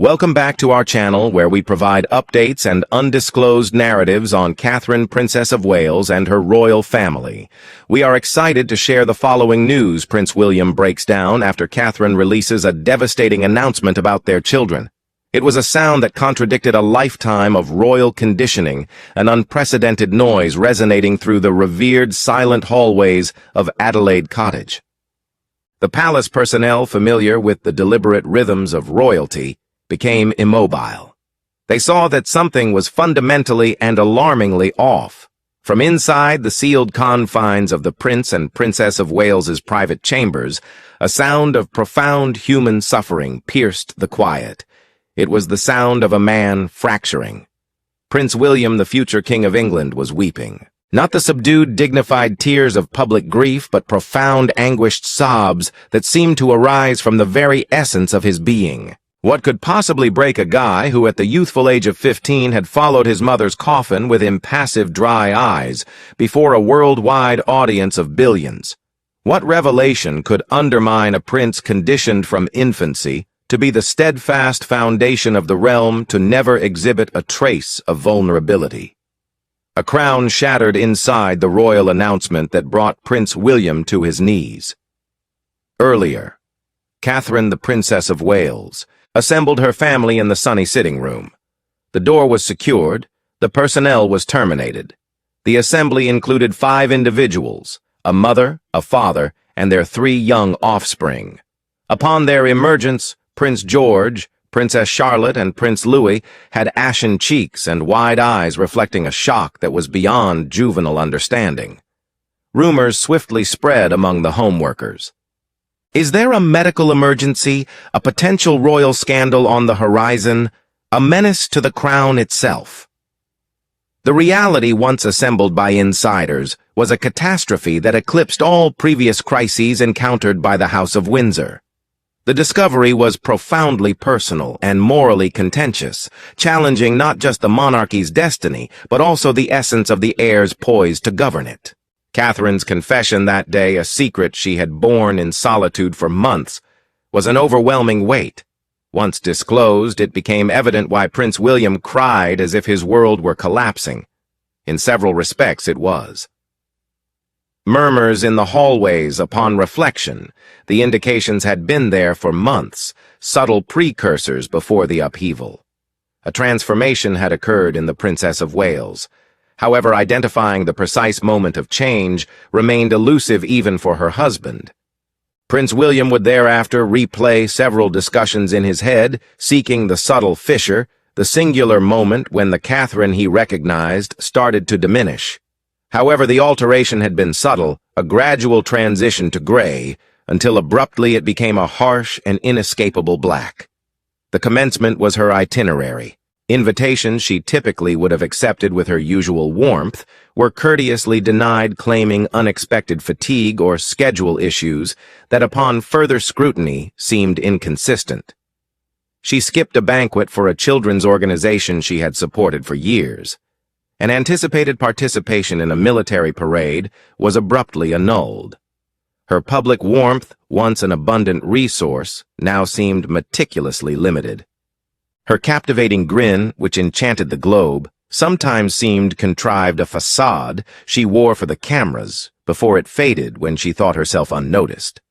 Welcome back to our channel where we provide updates and undisclosed narratives on Catherine, Princess of Wales and her royal family. We are excited to share the following news Prince William breaks down after Catherine releases a devastating announcement about their children. It was a sound that contradicted a lifetime of royal conditioning, an unprecedented noise resonating through the revered silent hallways of Adelaide Cottage. The palace personnel, familiar with the deliberate rhythms of royalty, became immobile. They saw that something was fundamentally and alarmingly off. From inside the sealed confines of the Prince and Princess of Wales's private chambers, a sound of profound human suffering pierced the quiet. It was the sound of a man fracturing. Prince William, the future King of England, was weeping. Not the subdued, dignified tears of public grief, but profound, anguished sobs that seemed to arise from the very essence of his being. What could possibly break a guy who at the youthful age of 15 had followed his mother's coffin with impassive dry eyes before a worldwide audience of billions? What revelation could undermine a prince conditioned from infancy to be the steadfast foundation of the realm to never exhibit a trace of vulnerability? A crown shattered inside the royal announcement that brought Prince William to his knees. Earlier, Catherine, the Princess of Wales, assembled her family in the sunny sitting room. The door was secured, the personnel was terminated. The assembly included 5 individuals, a mother, a father, and their 3 young offspring. Upon their emergence, Prince George, Princess Charlotte, and Prince Louis had ashen cheeks and wide eyes reflecting a shock that was beyond juvenile understanding. Rumors swiftly spread among the home workers. Is there a medical emergency, a potential royal scandal on the horizon, a menace to the crown itself? The reality once assembled by insiders was a catastrophe that eclipsed all previous crises encountered by the House of Windsor. The discovery was profoundly personal and morally contentious, challenging not just the monarchy's destiny, but also the essence of the heirs poised to govern it. Catherine's confession that day, a secret she had borne in solitude for months, was an overwhelming weight. Once disclosed, it became evident why Prince William cried as if his world were collapsing. In several respects, it was. Murmurs in the hallways upon reflection. The indications had been there for months, subtle precursors before the upheaval. A transformation had occurred in the Princess of Wales. However, identifying the precise moment of change remained elusive even for her husband. Prince William would thereafter replay several discussions in his head, seeking the subtle fissure, the singular moment when the Catherine he recognized started to diminish. However, the alteration had been subtle, a gradual transition to gray, until abruptly it became a harsh and inescapable black. The commencement was her itinerary. Invitations she typically would have accepted with her usual warmth were courteously denied, claiming unexpected fatigue or schedule issues that upon further scrutiny seemed inconsistent. She skipped a banquet for a children's organization she had supported for years. An anticipated participation in a military parade was abruptly annulled. Her public warmth, once an abundant resource, now seemed meticulously limited. Her captivating grin, which enchanted the globe, sometimes seemed contrived a facade she wore for the cameras before it faded when she thought herself unnoticed.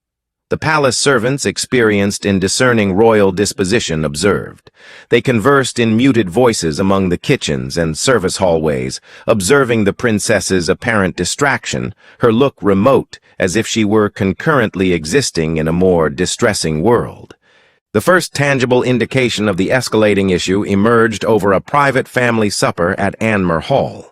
The palace servants, experienced in discerning royal disposition, observed. They conversed in muted voices among the kitchens and service hallways, observing the princess's apparent distraction, her look remote, as if she were concurrently existing in a more distressing world. The first tangible indication of the escalating issue emerged over a private family supper at Anmer Hall.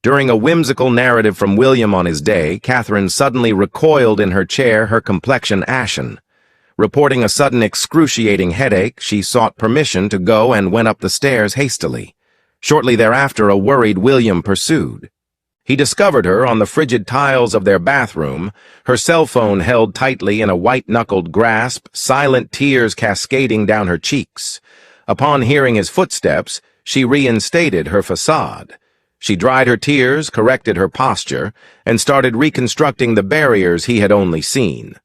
During a whimsical narrative from William on his day, Catherine suddenly recoiled in her chair, her complexion ashen. Reporting a sudden excruciating headache, she sought permission to go and went up the stairs hastily. Shortly thereafter, a worried William pursued. He discovered her on the frigid tiles of their bathroom, her cell phone held tightly in a white-knuckled grasp, silent tears cascading down her cheeks. Upon hearing his footsteps, she reinstated her facade. She dried her tears, corrected her posture, and started reconstructing the barriers he had only seen.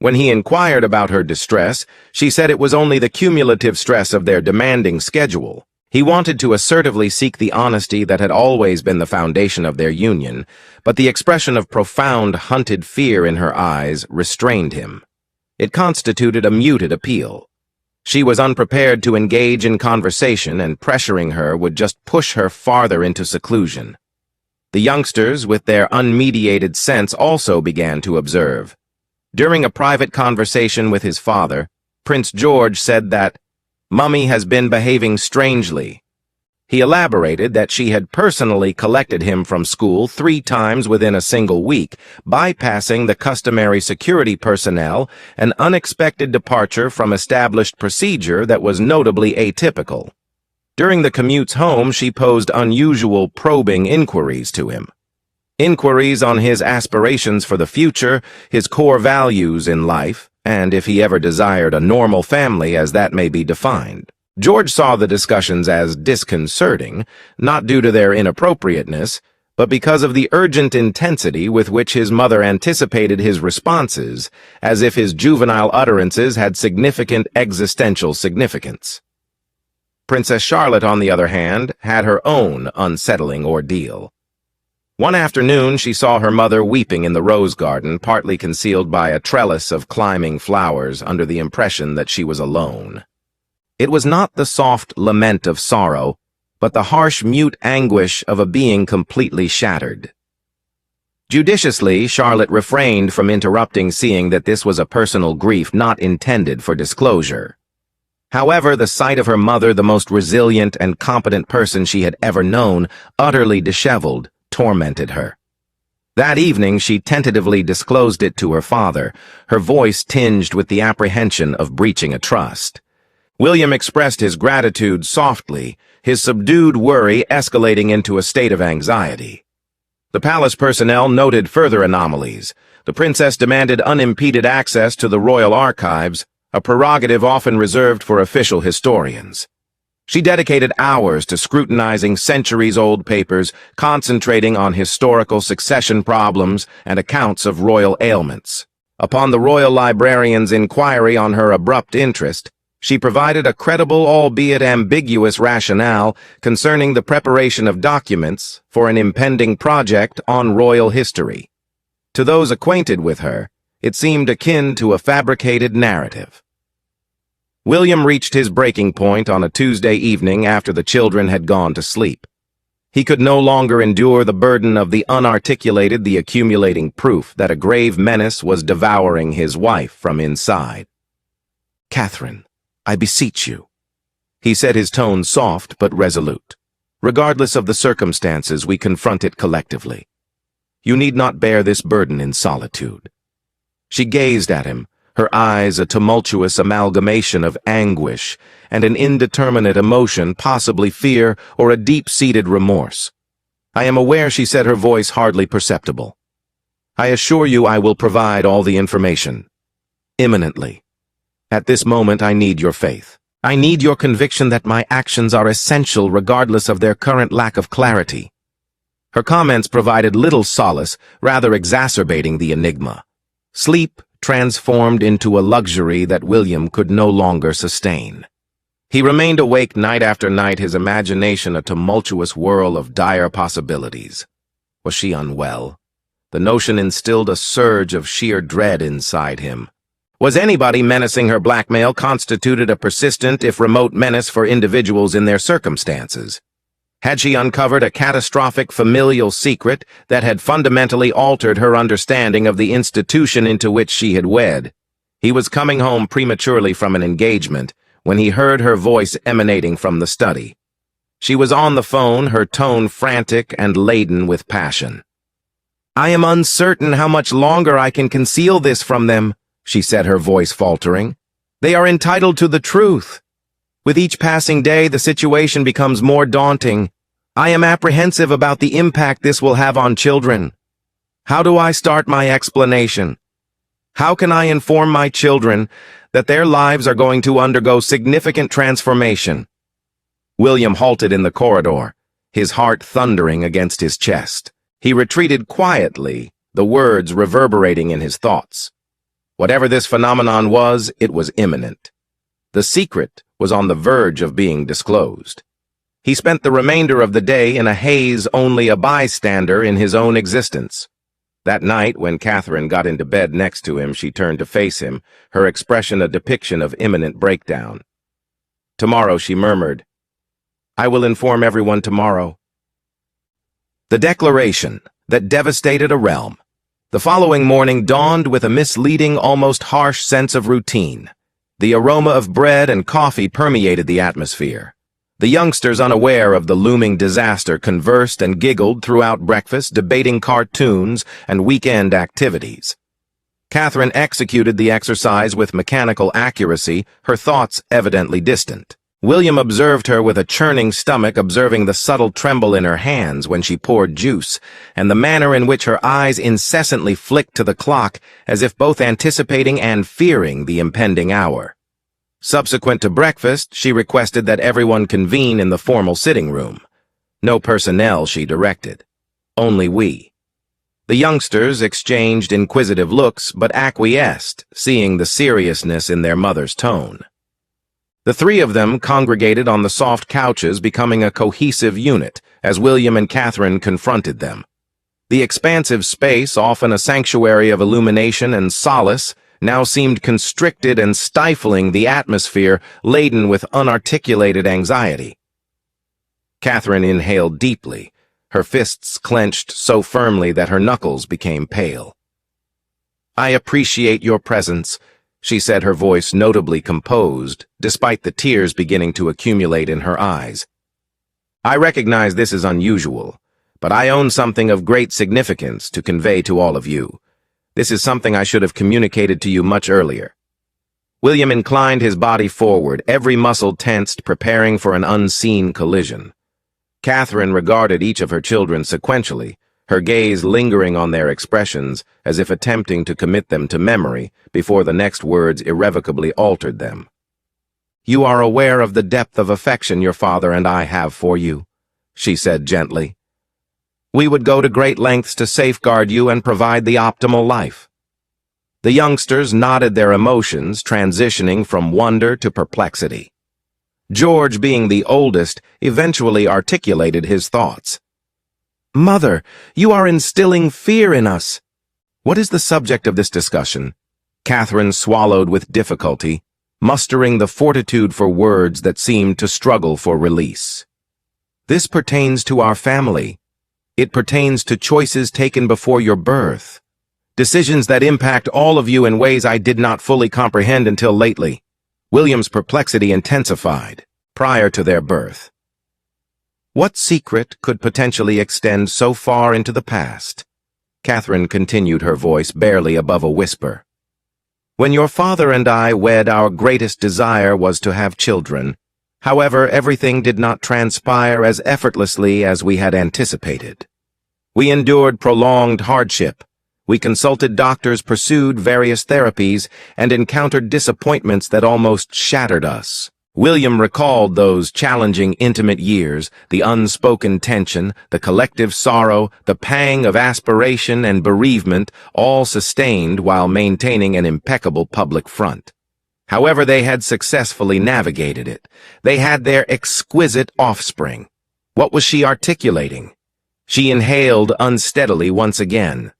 When he inquired about her distress, she said it was only the cumulative stress of their demanding schedule. He wanted to assertively seek the honesty that had always been the foundation of their union, but the expression of profound, hunted fear in her eyes restrained him. It constituted a muted appeal. She was unprepared to engage in conversation, and pressuring her would just push her farther into seclusion. The youngsters, with their unmediated sense, also began to observe. During a private conversation with his father, Prince George said that Mummy has been behaving strangely. He elaborated that she had personally collected him from school 3 times within a single week, bypassing the customary security personnel, an unexpected departure from established procedure that was notably atypical. During the commutes home, she posed unusual, probing inquiries to him. Inquiries on his aspirations for the future, his core values in life, and if he ever desired a normal family as that may be defined. George saw the discussions as disconcerting, not due to their inappropriateness, but because of the urgent intensity with which his mother anticipated his responses, as if his juvenile utterances had significant existential significance. Princess Charlotte, on the other hand, had her own unsettling ordeal. One afternoon, she saw her mother weeping in the rose garden, partly concealed by a trellis of climbing flowers, under the impression that she was alone. It was not the soft lament of sorrow, but the harsh, mute anguish of a being completely shattered. Judiciously, Charlotte refrained from interrupting, seeing that this was a personal grief not intended for disclosure. However, the sight of her mother, the most resilient and competent person she had ever known, utterly disheveled, tormented her. That evening, she tentatively disclosed it to her father, her voice tinged with the apprehension of breaching a trust. William expressed his gratitude softly, his subdued worry escalating into a state of anxiety. The palace personnel noted further anomalies. The princess demanded unimpeded access to the royal archives, a prerogative often reserved for official historians. She dedicated hours to scrutinizing centuries-old papers, concentrating on historical succession problems and accounts of royal ailments. Upon the royal librarian's inquiry on her abrupt interest, she provided a credible, albeit ambiguous, rationale concerning the preparation of documents for an impending project on royal history. To those acquainted with her, it seemed akin to a fabricated narrative. William reached his breaking point on a Tuesday evening after the children had gone to sleep. He could no longer endure the burden of the unarticulated, the accumulating proof that a grave menace was devouring his wife from inside. "Catherine, I beseech you," he said, his tone soft but resolute. "Regardless of the circumstances, we confront it collectively. You need not bear this burden in solitude." She gazed at him, her eyes a tumultuous amalgamation of anguish and an indeterminate emotion, possibly fear or a deep-seated remorse. "I am aware," she said, her voice hardly perceptible. "I assure you I will provide all the information. Imminently. At this moment I need your faith. I need your conviction that my actions are essential regardless of their current lack of clarity." Her comments provided little solace, rather exacerbating the enigma. Sleep transformed into a luxury that William could no longer sustain. He remained awake night after night, his imagination a tumultuous whirl of dire possibilities. Was she unwell? The notion instilled a surge of sheer dread inside him. Was anybody menacing her? Blackmail constituted a persistent, if remote, menace for individuals in their circumstances. Had she uncovered a catastrophic familial secret that had fundamentally altered her understanding of the institution into which she had wed? He was coming home prematurely from an engagement when he heard her voice emanating from the study. She was on the phone, her tone frantic and laden with passion. "I am uncertain how much longer I can conceal this from them," she said, her voice faltering. "They are entitled to the truth. With each passing day, the situation becomes more daunting. I am apprehensive about the impact this will have on children. How do I start my explanation? How can I inform my children that their lives are going to undergo significant transformation?" William halted in the corridor, his heart thundering against his chest. He retreated quietly, the words reverberating in his thoughts. Whatever this phenomenon was, it was imminent. The secret was on the verge of being disclosed. He spent the remainder of the day in a haze, only a bystander in his own existence. That night, when Catherine got into bed next to him, she turned to face him, her expression a depiction of imminent breakdown. "Tomorrow," she murmured. "I will inform everyone tomorrow." The declaration that devastated a realm. The following morning dawned with a misleading, almost harsh sense of routine. The aroma of bread and coffee permeated the atmosphere. The youngsters, unaware of the looming disaster, conversed and giggled throughout breakfast, debating cartoons and weekend activities. Catherine executed the exercise with mechanical accuracy, her thoughts evidently distant. William observed her with a churning stomach, observing the subtle tremble in her hands when she poured juice, and the manner in which her eyes incessantly flicked to the clock, as if both anticipating and fearing the impending hour. Subsequent to breakfast, she requested that everyone convene in the formal sitting room. No personnel, she directed. Only we. The youngsters exchanged inquisitive looks, but acquiesced, seeing the seriousness in their mother's tone. The three of them congregated on the soft couches, becoming a cohesive unit, as William and Catherine confronted them. The expansive space, often a sanctuary of illumination and solace, now seemed constricted and stifling, the atmosphere laden with unarticulated anxiety. Catherine inhaled deeply, her fists clenched so firmly that her knuckles became pale. "I appreciate your presence," she said, her voice notably composed, despite the tears beginning to accumulate in her eyes. "I recognize this is unusual, but I own something of great significance to convey to all of you. This is something I should have communicated to you much earlier." William inclined his body forward, every muscle tensed, preparing for an unseen collision. Catherine regarded each of her children sequentially, her gaze lingering on their expressions, as if attempting to commit them to memory before the next words irrevocably altered them. "You are aware of the depth of affection your father and I have for you," she said gently. "We would go to great lengths to safeguard you and provide the optimal life." The youngsters nodded their emotions, transitioning from wonder to perplexity. George, being the oldest, eventually articulated his thoughts. "Mother, you are instilling fear in us." "What is the subject of this discussion?" Catherine swallowed with difficulty, mustering the fortitude for words that seemed to struggle for release. "This pertains to our family. It pertains to choices taken before your birth. Decisions that impact all of you in ways I did not fully comprehend until lately." William's perplexity intensified. Prior to their birth. What secret could potentially extend so far into the past? Catherine continued, her voice barely above a whisper. "When your father and I wed, our greatest desire was to have children. However, everything did not transpire as effortlessly as we had anticipated. We endured prolonged hardship. We consulted doctors, pursued various therapies, and encountered disappointments that almost shattered us." William recalled those challenging, intimate years, the unspoken tension, the collective sorrow, the pang of aspiration and bereavement, all sustained while maintaining an impeccable public front. However, they had successfully navigated it. They had their exquisite offspring. What was she articulating? She inhaled unsteadily once again.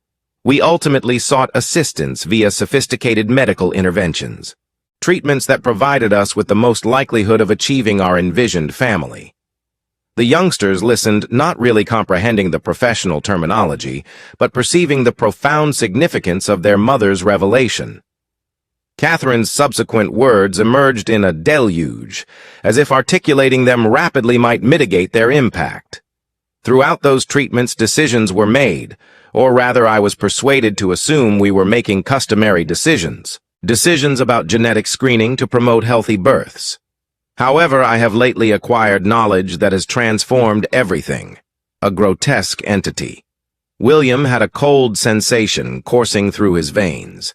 "We ultimately sought assistance via sophisticated medical interventions. Treatments that provided us with the most likelihood of achieving our envisioned family." The youngsters listened, not really comprehending the professional terminology, but perceiving the profound significance of their mother's revelation. Catherine's subsequent words emerged in a deluge, as if articulating them rapidly might mitigate their impact. "Throughout those treatments, decisions were made, or rather I was persuaded to assume we were making customary decisions. Decisions about genetic screening to promote healthy births. However, I have lately acquired knowledge that has transformed everything. A grotesque entity." William had a cold sensation coursing through his veins.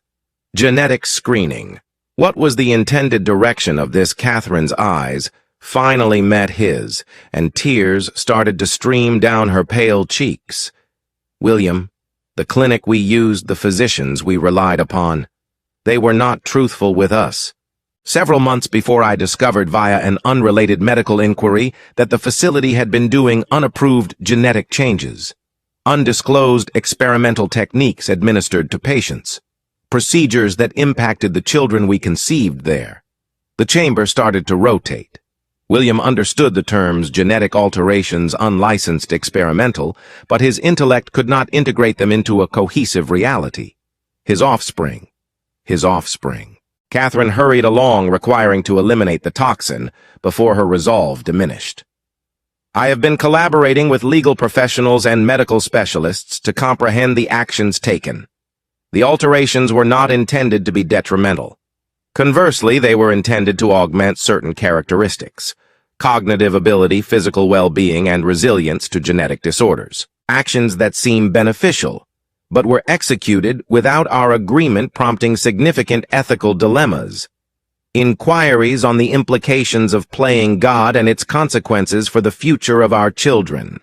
Genetic screening. What was the intended direction of this? Catherine's eyes finally met his, and tears started to stream down her pale cheeks. "William, the clinic we used, the physicians we relied upon. They were not truthful with us. Several months before I discovered via an unrelated medical inquiry that the facility had been doing unapproved genetic changes, undisclosed experimental techniques administered to patients, procedures that impacted the children we conceived there. The chamber started to rotate. William understood the terms genetic alterations, unlicensed, experimental, but his intellect could not integrate them into a cohesive reality. His offspring. Catherine hurried along, requiring to eliminate the toxin before her resolve diminished. I have been collaborating with legal professionals and medical specialists to comprehend the actions taken. The alterations were not intended to be detrimental. Conversely, they were intended to augment certain characteristics: cognitive ability, physical well-being, and resilience to genetic disorders. Actions that seem beneficial, but were executed without our agreement, prompting significant ethical dilemmas. Inquiries on the implications of playing God and its consequences for the future of our children.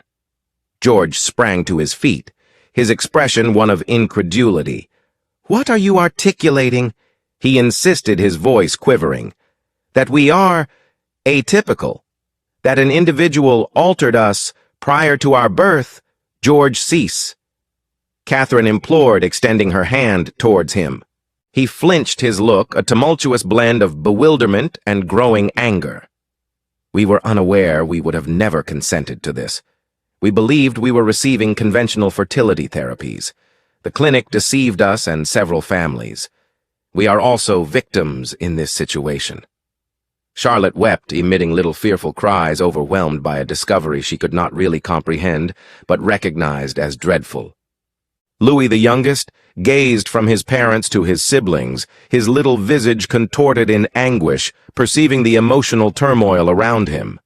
George sprang to his feet, his expression one of incredulity. "What are you articulating?" he insisted, his voice quivering. "That we are atypical. That an individual altered us prior to our birth." "George, cease," Catherine implored, extending her hand towards him. He flinched, his look a tumultuous blend of bewilderment and growing anger. "We were unaware. We would have never consented to this. We believed we were receiving conventional fertility therapies. The clinic deceived us and several families. We are also victims in this situation." Charlotte wept, emitting little fearful cries, overwhelmed by a discovery she could not really comprehend, but recognized as dreadful. Louis, the youngest, gazed from his parents to his siblings, his little visage contorted in anguish, perceiving the emotional turmoil around him.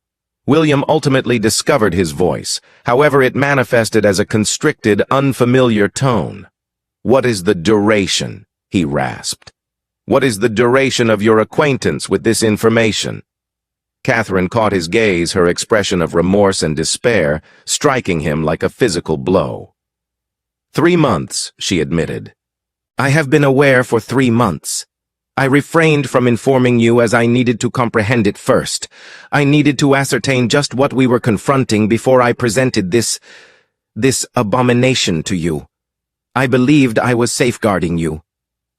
William ultimately discovered his voice, however it manifested as a constricted, unfamiliar tone. "What is the duration?" he rasped. "What is the duration of your acquaintance with this information?" Catherine caught his gaze, her expression of remorse and despair striking him like a physical blow. 3 months, she admitted. "I have been aware for 3 months. I refrained from informing you as I needed to comprehend it first. I needed to ascertain just what we were confronting before I presented this abomination to you. I believed I was safeguarding you.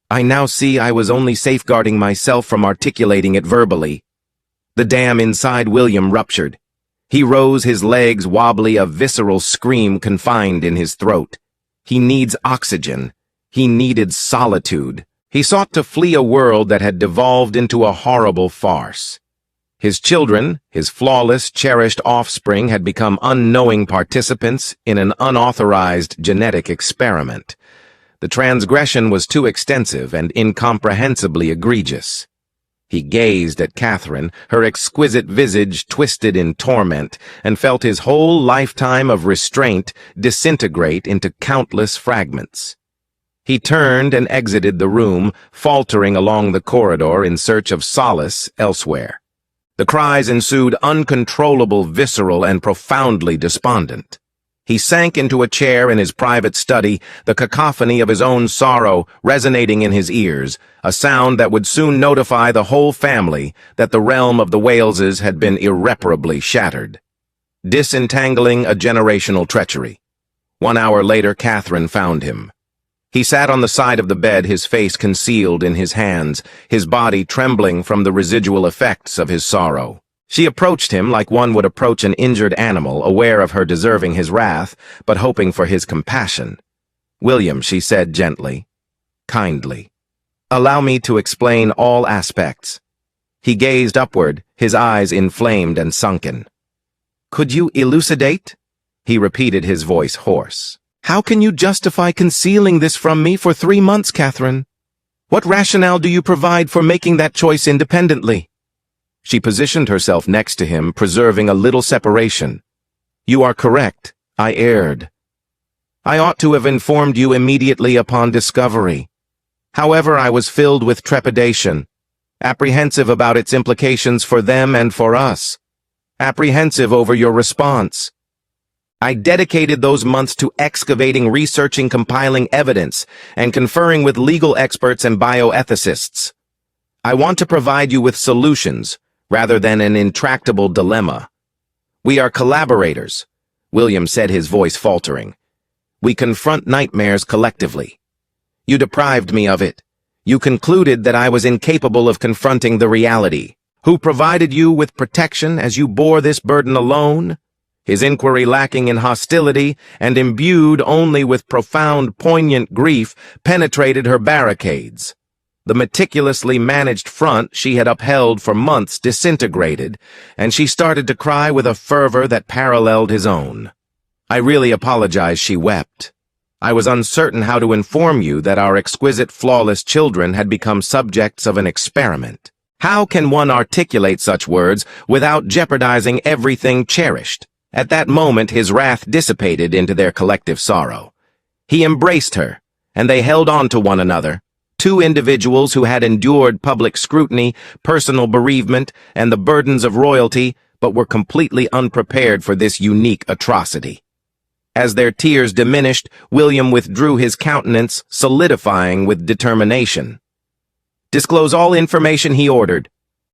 I now see I was only safeguarding myself from articulating it verbally." The dam inside William ruptured. He rose, his legs wobbly, a visceral scream confined in his throat. He needs oxygen. He needed solitude. He sought to flee a world that had devolved into a horrible farce. His children, his flawless, cherished offspring, had become unknowing participants in an unauthorized genetic experiment. The transgression was too extensive and incomprehensibly egregious. He gazed at Catherine, her exquisite visage twisted in torment, and felt his whole lifetime of restraint disintegrate into countless fragments. He turned and exited the room, faltering along the corridor in search of solace elsewhere. The cries ensued, uncontrollable, visceral, and profoundly despondent. He sank into a chair in his private study, the cacophony of his own sorrow resonating in his ears, a sound that would soon notify the whole family that the realm of the Waleses had been irreparably shattered. Disentangling a generational treachery. 1 hour later, Catherine found him. He sat on the side of the bed, his face concealed in his hands, his body trembling from the residual effects of his sorrow. She approached him like one would approach an injured animal, aware of her deserving his wrath, but hoping for his compassion. "William," she said gently, kindly, "allow me to explain all aspects." He gazed upward, his eyes inflamed and sunken. "Could you elucidate?" he repeated, his voice hoarse. "How can you justify concealing this from me for 3 months, Catherine? What rationale do you provide for making that choice independently?" She positioned herself next to him, preserving a little separation. "You are correct. I erred. I ought to have informed you immediately upon discovery. However, I was filled with trepidation, apprehensive about its implications for them and for us, apprehensive over your response. I dedicated those months to excavating, researching, compiling evidence, and conferring with legal experts and bioethicists. I want to provide you with solutions, rather than an intractable dilemma. We are collaborators, William said, his voice faltering. We confront nightmares collectively. You deprived me of it. You concluded that I was incapable of confronting the reality. Who provided you with protection as you bore this burden alone? His inquiry lacking in hostility and imbued only with profound, poignant grief penetrated her barricades. The meticulously managed front she had upheld for months disintegrated, and she started to cry with a fervor that paralleled his own. I really apologize, she wept. I was uncertain how to inform you that our exquisite, flawless children had become subjects of an experiment. How can one articulate such words without jeopardizing everything cherished? At that moment, his wrath dissipated into their collective sorrow. He embraced her, and they held on to one another, two individuals who had endured public scrutiny, personal bereavement, and the burdens of royalty, but were completely unprepared for this unique atrocity. As their tears diminished, William withdrew his countenance, solidifying with determination. Disclose all information, he ordered,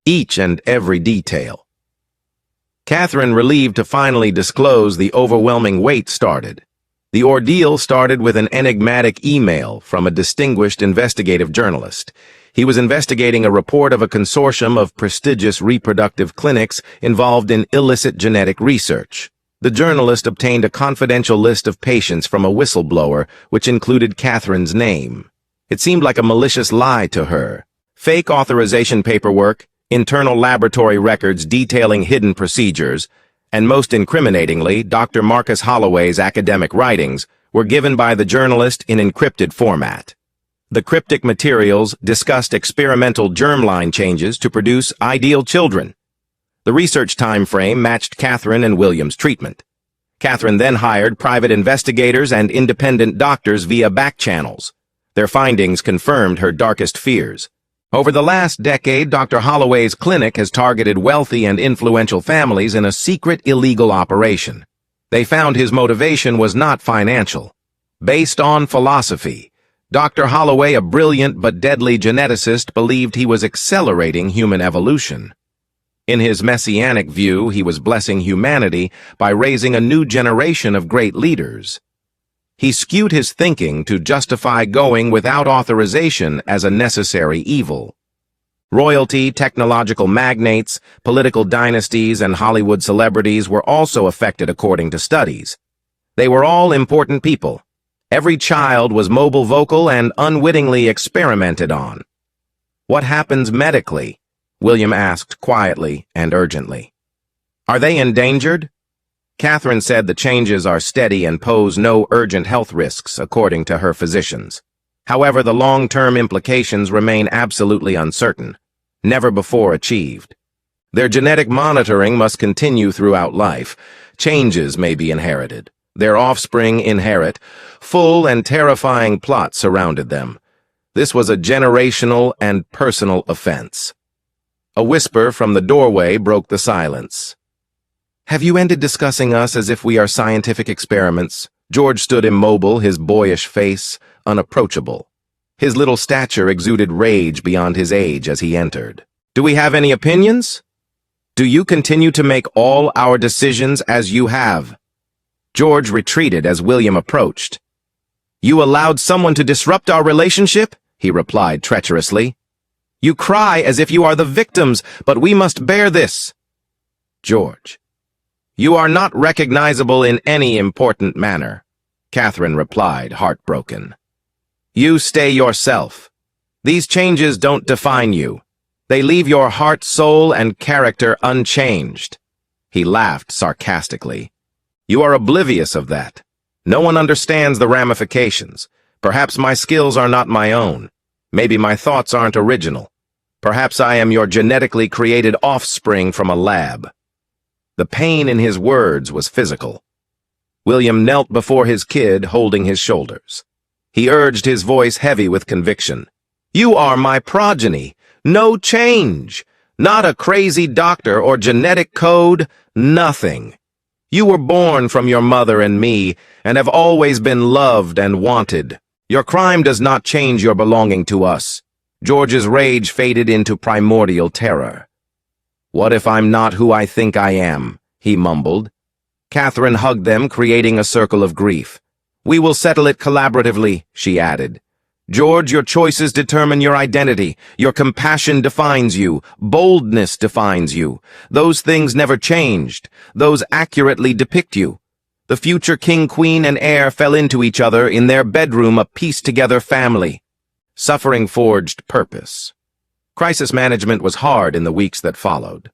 each and every detail. Catherine, relieved to finally disclose the overwhelming weight, started. The ordeal started with an enigmatic email from a distinguished investigative journalist. He was investigating a report of a consortium of prestigious reproductive clinics involved in illicit genetic research. The journalist obtained a confidential list of patients from a whistleblower, which included Catherine's name. It seemed like a malicious lie to her. Fake authorization paperwork, internal laboratory records detailing hidden procedures, and most incriminatingly, Dr. Marcus Holloway's academic writings were given by the journalist in encrypted format. The cryptic materials discussed experimental germline changes to produce ideal children. The research time frame matched Catherine and William's treatment. Catherine then hired private investigators and independent doctors via back channels. Their findings confirmed her darkest fears. Over the last decade, Dr. Holloway's clinic has targeted wealthy and influential families in a secret, illegal operation. They found his motivation was not financial. Based on philosophy, Dr. Holloway, a brilliant but deadly geneticist, believed he was accelerating human evolution. In his messianic view, he was blessing humanity by raising a new generation of great leaders. He skewed his thinking to justify going without authorization as a necessary evil. Royalty, technological magnates, political dynasties, and Hollywood celebrities were also affected according to studies. They were all important people. Every child was mobile, vocal, and unwittingly experimented on. What happens medically? William asked quietly and urgently. Are they endangered? Catherine said the changes are steady and pose no urgent health risks, according to her physicians. However, the long-term implications remain absolutely uncertain, never before achieved. Their genetic monitoring must continue throughout life. Changes may be inherited. Their offspring inherit. Full and terrifying plot surrounded them. This was a generational and personal offense. A whisper from the doorway broke the silence. Have you ended discussing us as if we are scientific experiments? George stood immobile, his boyish face unapproachable. His little stature exuded rage beyond his age as he entered. Do we have any opinions? Do you continue to make all our decisions as you have? George retreated as William approached. You allowed someone to disrupt our relationship? He replied treacherously. You cry as if you are the victims, but we must bear this. George. You are not recognizable in any important manner, Catherine replied, heartbroken. You stay yourself. These changes don't define you. They leave your heart, soul, and character unchanged. He laughed sarcastically. You are oblivious of that. No one understands the ramifications. Perhaps my skills are not my own. Maybe my thoughts aren't original. Perhaps I am your genetically created offspring from a lab. The pain in his words was physical. William knelt before his kid, holding his shoulders. He urged, his voice heavy with conviction. You are my progeny. No change. Not a crazy doctor or genetic code. Nothing. You were born from your mother and me, and have always been loved and wanted. Your crime does not change your belonging to us." George's rage faded into primordial terror. "What if I'm not who I think I am?" he mumbled. Catherine hugged them, creating a circle of grief. "We will settle it collaboratively," she added. "George, your choices determine your identity. Your compassion defines you. Boldness defines you. Those things never changed. Those accurately depict you. The future king, queen, and heir fell into each other in their bedroom, a pieced-together family. Suffering forged purpose." Crisis management was hard in the weeks that followed.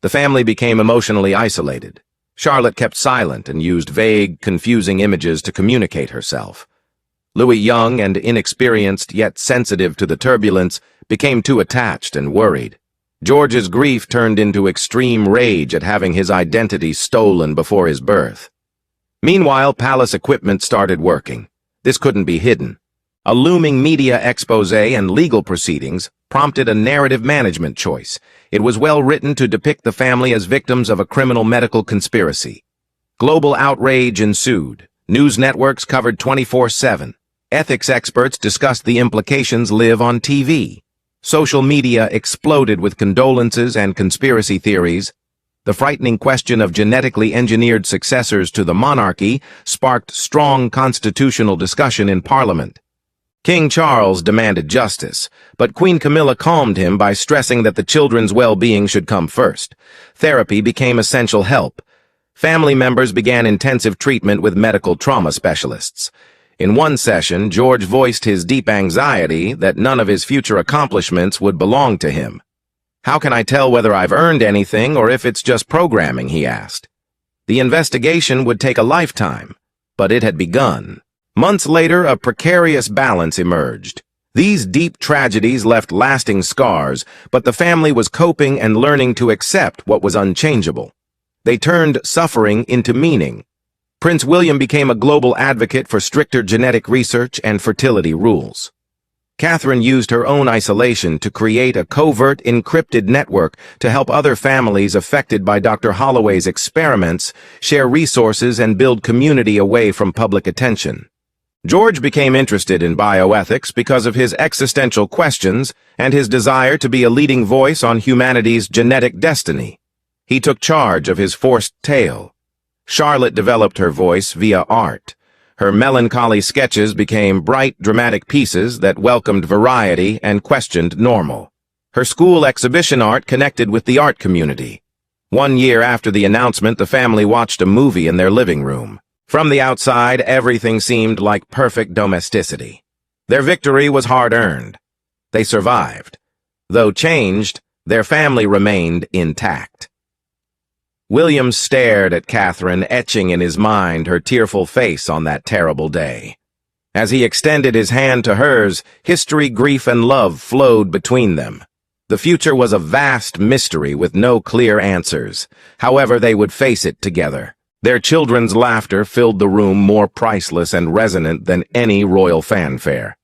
The family became emotionally isolated. Charlotte kept silent and used vague, confusing images to communicate herself. Louis, young and inexperienced yet sensitive to the turbulence, became too attached and worried. George's grief turned into extreme rage at having his identity stolen before his birth. Meanwhile, palace equipment started working. This couldn't be hidden. A looming media expose and legal proceedings prompted a narrative management choice. It was well written to depict the family as victims of a criminal medical conspiracy. Global outrage ensued. News networks covered 24/7. Ethics experts discussed the implications live on TV. Social media exploded with condolences and conspiracy theories. The frightening question of genetically engineered successors to the monarchy sparked strong constitutional discussion in Parliament. King Charles demanded justice, but Queen Camilla calmed him by stressing that the children's well-being should come first. Therapy became essential help. Family members began intensive treatment with medical trauma specialists. In one session, George voiced his deep anxiety that none of his future accomplishments would belong to him. "How can I tell whether I've earned anything or if it's just programming?" he asked. The investigation would take a lifetime, but it had begun. Months later, a precarious balance emerged. These deep tragedies left lasting scars, but the family was coping and learning to accept what was unchangeable. They turned suffering into meaning. Prince William became a global advocate for stricter genetic research and fertility rules. Catherine used her own isolation to create a covert, encrypted network to help other families affected by Dr. Holloway's experiments share resources and build community away from public attention. George became interested in bioethics because of his existential questions and his desire to be a leading voice on humanity's genetic destiny. He took charge of his forced tale. Charlotte developed her voice via art. Her melancholy sketches became bright, dramatic pieces that welcomed variety and questioned normal. Her school exhibition art connected with the art community. 1 year after the announcement, the family watched a movie in their living room. From the outside, everything seemed like perfect domesticity. Their victory was hard-earned. They survived. Though changed, their family remained intact. William stared at Catherine, etching in his mind her tearful face on that terrible day. As he extended his hand to hers, history, grief, and love flowed between them. The future was a vast mystery with no clear answers. However, they would face it together. Their children's laughter filled the room, more priceless and resonant than any royal fanfare.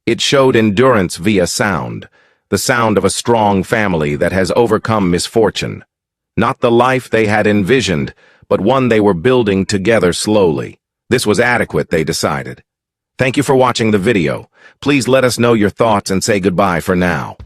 It showed endurance via sound, the sound of a strong family that has overcome misfortune. Not the life they had envisioned, but one they were building together slowly. This was adequate, they decided. Thank you for watching the video. Please let us know your thoughts and say goodbye for now.